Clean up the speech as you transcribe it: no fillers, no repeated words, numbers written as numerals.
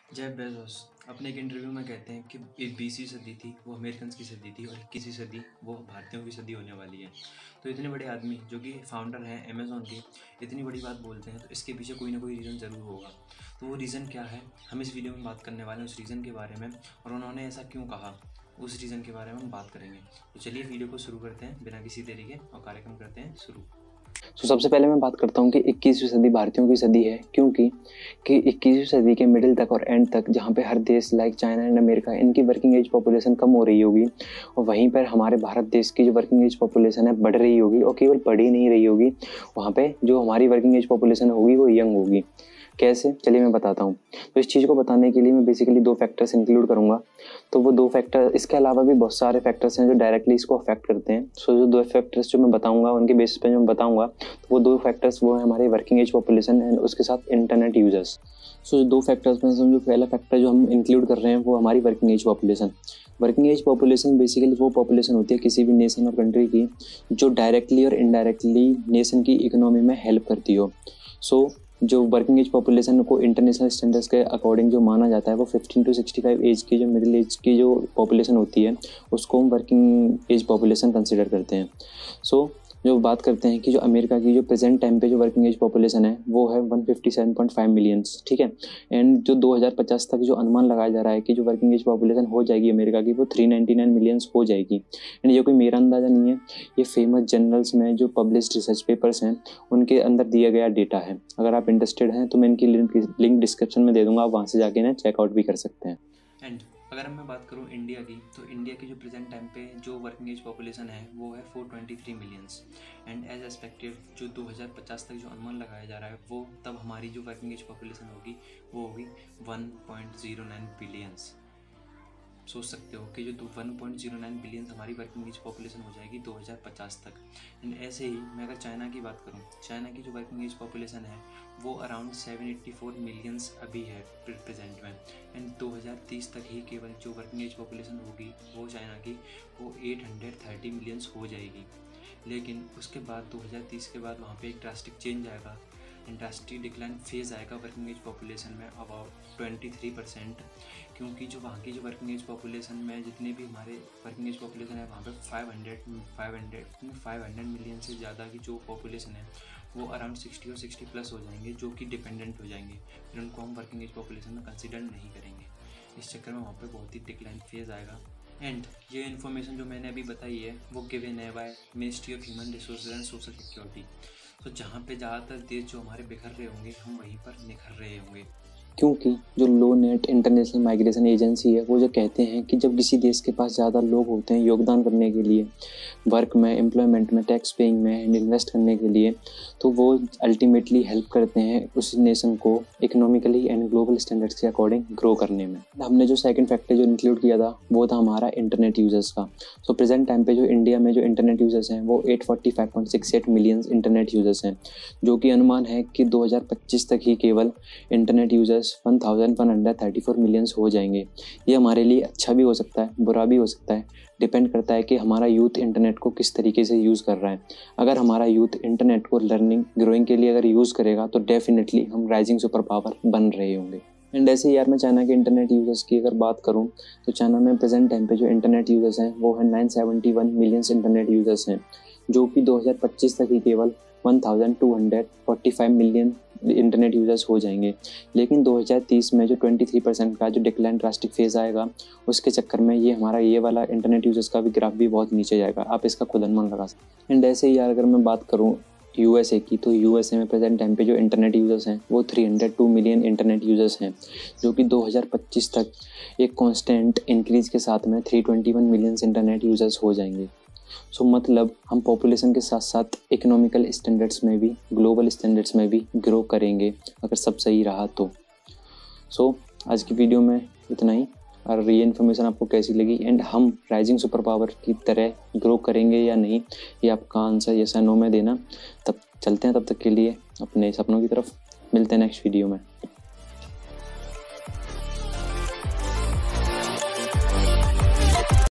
Jeff Bezos अपने एक interview में कहते हैं कि 20वीं सदी थी वो अमेरिकन की सदी थी और 21वीं सदी वो भारतीयों की सदी होने वाली है। तो इतने बड़े आदमी जो कि फाउंडर हैं अमेज़ॉन के, इतनी बड़ी बात बोलते हैं तो इसके पीछे कोई ना कोई रीज़न ज़रूर होगा। तो वो रीज़न क्या है, हम इस वीडियो में बात करने वाले हैं उस रीज़न के बारे में, और उन्होंने ऐसा क्यों कहा उस रीज़न के बारे में हम बात करेंगे। तो चलिए वीडियो को शुरू करते हैं बिना किसी देरी के और कार्यक्रम करते हैं शुरू। सबसे पहले मैं बात करता हूँ कि 21वीं सदी भारतीयों की सदी है, क्योंकि 21वीं सदी के मिडिल तक और एंड तक जहाँ पे हर देश लाइक चाइना एंड अमेरिका इनकी वर्किंग एज पॉपुलेशन कम हो रही होगी, और वहीं पर हमारे भारत देश की जो वर्किंग एज पॉपुलेशन है बढ़ रही होगी, और केवल बढ़ ही नहीं रही होगी, वहाँ पे जो हमारी वर्किंग एज पॉपुलेशन होगी वो यंग होगी। कैसे, चलिए मैं बताता हूँ। तो इस चीज़ को बताने के लिए मैं बेसिकली दो फैक्टर्स इंक्लूड करूँगा। तो वो दो फैक्टर, इसके अलावा भी बहुत सारे फैक्टर्स हैं जो डायरेक्टली इसको अफेक्ट करते हैं। सो जो दो फैक्टर्स जो मैं बताऊँगा उनके बेसिस पे जो मैं बताऊँगा, तो वो दो फैक्टर्स वो है हमारे वर्किंग एज पॉपुलेशन एंड उसके साथ इंटरनेट यूजर्स। सो दो फैक्टर्स में जो पहला फैक्टर जो हम इंक्लूड कर रहे हैं वो हमारी working age population. Working age population basically वो पॉपुलेशन होती है किसी भी नेशन और कंट्री की जो डायरेक्टली और इनडायरेक्टली नेशन की इकोनॉमी में हेल्प करती हो। सो जो वर्किंग एज पॉपुलेशन को इंटरनेशनल स्टैंडर्ड्स के अकॉर्डिंग जो माना जाता है वो 15 to 65 एज की जो मिडिल एज की जो पॉपुलेशन होती है उसको हम वर्किंग एज पॉपुलेशन कंसिडर करते हैं। सो जो बात करते हैं कि जो अमेरिका की जो प्रेजेंट टाइम पे जो वर्किंग एज पॉपुलेशन है वो है 157.5 मिलियंस, ठीक है। एंड जो 2050 तक जो अनुमान लगाया जा रहा है कि जो वर्किंग एज पॉपुलेशन हो जाएगी अमेरिका की वो 399 मिलियंस हो जाएगी। एंड ये कोई मेरा अंदाज़ा नहीं है, ये फेमस जर्नल्स में जो पब्लिश्ड रिसर्च पेपर्स हैं उनके अंदर दिया गया डेटा है। अगर आप इंटरेस्टेड हैं तो मैं इनकी लिंक डिस्क्रिप्शन में दे दूँगा, आप वहाँ से जाके ना चेकआउट भी कर सकते हैं। एंड अगर मैं बात करूं इंडिया की, तो इंडिया की जो प्रेजेंट टाइम पे जो वर्किंग एज पॉपुलेशन है वो है 423 मिलियंस। एंड एज एक्सपेक्टेड जो 2050 तक जो अनुमान लगाया जा रहा है वो तब हमारी जो वर्किंग एज पॉपुलेशन होगी वो होगी 1.09 बिलियंस। सोच सकते हो कि जो 1.09 बिलियन हमारी वर्किंग एज पॉपुलेशन हो जाएगी 2050 तक। एंड ऐसे ही मैं अगर चाइना की बात करूं, चाइना की जो वर्किंग एज पॉपुलेशन है वो अराउंड 784 मिलियंस अभी है प्रेजेंट में। एंड 2030 तक ही केवल जो वर्किंग एज पॉपुलेशन होगी वो चाइना की वो 830 मिलियंस हो जाएगी। लेकिन उसके बाद 2030 के बाद वहाँ पे एक ड्रास्टिक चेंज आएगा, ड्रास्टिक डिक्लाइन फेज आएगा वर्किंग एज पॉपुलेशन में अबाउट 23%, क्योंकि जो वहाँ की जो वर्किंग एज पॉपुलेशन में जितने भी हमारे वर्किंग एज पॉपुलेशन है वहाँ पे 500 मिलियन से ज़्यादा की जो पॉपुलेशन है वो अराउंड 60 और 60 प्लस हो जाएंगे जो कि डिपेंडेंट हो जाएंगे, फिर उनको हम वर्किंग एज पॉपुलेशन में कंसिडर नहीं करेंगे। इस चक्कर में वहाँ पे बहुत ही डिक्लाइन फेज आएगा। एंड ये इन्फॉर्मेशन जो मैंने अभी बताई है वो गिवन है by ministry of human resources and social security. तो जहाँ पे ज़्यादातर देश जो हमारे बिखर रहे होंगे हम वहीं पर निखर रहे होंगे, क्योंकि जो लो नेट इंटरनेशनल माइग्रेशन एजेंसी है वो जो कहते हैं कि जब किसी देश के पास ज़्यादा लोग होते हैं योगदान करने के लिए, वर्क में, एम्प्लॉयमेंट में, टैक्स पेइंग में एंड इन्वेस्ट करने के लिए, तो वो अल्टीमेटली हेल्प करते हैं उस नेशन को इकोनॉमिकली एंड ग्लोबल स्टैंडर्ड्स के अकॉर्डिंग ग्रो करने में। हमने जो सेकंड फैक्टर जो इंक्लूड किया था वो था हमारा इंटरनेट यूजर्स का। सो प्रेजेंट टाइम पे जो इंडिया में जो इंटरनेट यूजर्स हैं वो 845.68 मिलियन इंटरनेट यूजर्स हैं, जो कि अनुमान है कि 2025 तक ही केवल इंटरनेट यूजर्स 1134 मिलियंस हो जाएंगे। ये हमारे लिए अच्छा भी हो सकता है, बुरा भी हो सकता है, डिपेंड करता है कि हमारा यूथ इंटरनेट को किस तरीके से यूज़ कर रहा है। अगर हमारा यूथ इंटरनेट को लर्निंग ग्रोइंग के लिए अगर यूज़ करेगा तो डेफिनेटली हम राइजिंग सुपर पावर बन रहे होंगे। एंड ऐसे यार मैं चाइना के इंटरनेट यूजर्स की अगर बात करूं तो चाइना में प्रेजेंट टाइम पे जो इंटरनेट यूजर्स हैं वो है 971 मिलियंस इंटरनेट यूजर्स हैं, जो कि 2025 तक ही केवल 1245 मिलियन इंटरनेट यूजर्स हो जाएंगे। लेकिन 2030 में जो 23% का जो डिक्लाइन ड्रास्टिक फेज आएगा उसके चक्कर में ये हमारा ये वाला इंटरनेट यूजर्स का भी ग्राफ भी बहुत नीचे जाएगा, आप इसका खुद अनुमान लगा सकते हैं। एंड ऐसे ही यार अगर मैं बात करूँ यूएसए की, तो यूएसए में प्रेजेंट टाइम पे जो इंटरनेट यूजर्स हैं वो 302 मिलियन इंटरनेट यूजर्स हैं, जो कि 2025 तक एक कांस्टेंट इंक्रीज के साथ में 321 मिलियन इंटरनेट यूजर्स हो जाएंगे। सो मतलब हम पॉपुलेशन के साथ साथ इकोनॉमिकल स्टैंडर्ड्स में भी, ग्लोबल स्टैंडर्ड्स में भी ग्रो करेंगे अगर सब सही रहा तो। सो आज की वीडियो में इतना ही, और ये इन्फॉर्मेशन आपको कैसी लगी एंड हम राइजिंग सुपर पावर की तरह ग्रो करेंगे या नहीं, ये आपका आंसर यस या नो में देना। तब चलते हैं, तब तक के लिए अपने सपनों की तरफ। मिलते हैं नेक्स्ट वीडियो में।